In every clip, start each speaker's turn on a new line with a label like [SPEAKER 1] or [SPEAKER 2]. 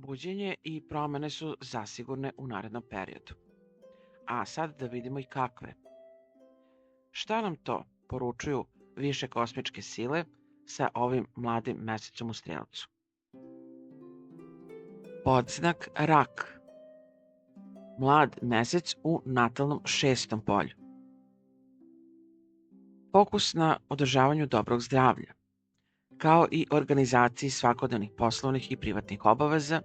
[SPEAKER 1] Buđenje i promene su zasigurne u narednom periodu. A sad da vidimo i kakve. Šta nam to poručuju više kosmičke sile sa ovim mladim mesecom u Strelcu? Podznak Rak. Mlad mesec u natalnom 6. polju. Fokus na održavanju dobrog zdravlja, kao i organizaciji svakodnevnih poslovnih i privatnih obaveza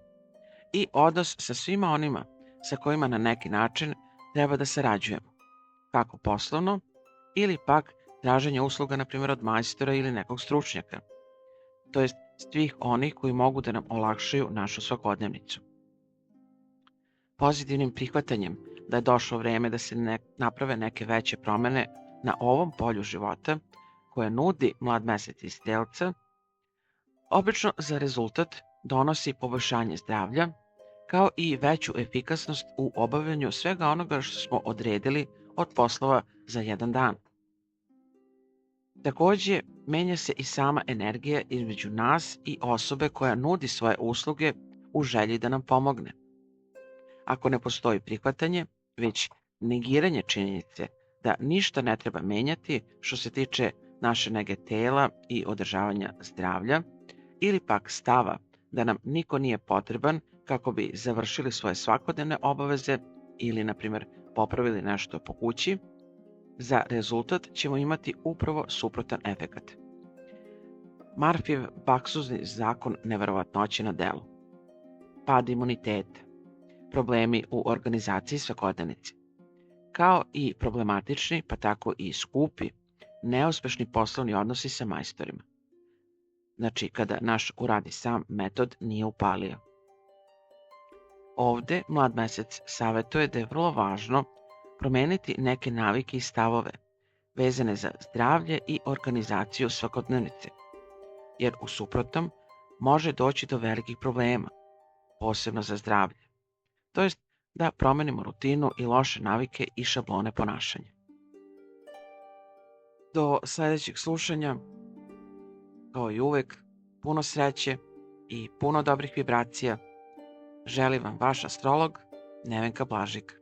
[SPEAKER 1] i odnos sa svima onima sa kojima na neki način treba da sarađujemo, kako poslovno ili pak traženje usluga, na primjer, od majstora ili nekog stručnjaka, to jest svih onih koji mogu da nam olakšaju našu svakodnevnicu. Pozitivnim prihvatanjem da je došlo vreme da se naprave neke veće promene na ovom polju života koje nudi mlad mesec iz Strelca, obično za rezultat donosi poboljšanje zdravlja, kao i veću efikasnost u obavljanju svega onoga što smo odredili od poslova za jedan dan. Takođe, menja se i sama energija između nas i osobe koja nudi svoje usluge u želji da nam pomogne. Ako ne postoji prihvatanje, već negiranje činjenice da ništa ne treba menjati što se tiče naše nege tela i održavanja zdravlja, ili pak stava da nam niko nije potreban kako bi završili svoje svakodnevne obaveze ili, na primjer, popravili nešto po kući, za rezultat ćemo imati upravo suprotan efekat. Murphyjev baksuzni zakon neverovatnoće na delu. Pad imuniteta, problemi u organizaciji svakodnevnice, kao i problematični, pa tako i skupi, neuspešni poslovni odnosi sa majstorima. Znači, kada naš uradi sam metod nije upalio. Ovde mlad mesec savetuje da je vrlo važno promeniti neke navike i stavove vezane za zdravlje i organizaciju svakodnevnice, jer u suprotnom može doći do velikih problema, posebno za zdravlje. To jest da promenimo rutinu i loše navike i šablone ponašanja. Do sledećeg slušanja, kao i uvek, puno sreće i puno dobrih vibracija. Želi vam vaš astrolog Nevenka Blažik.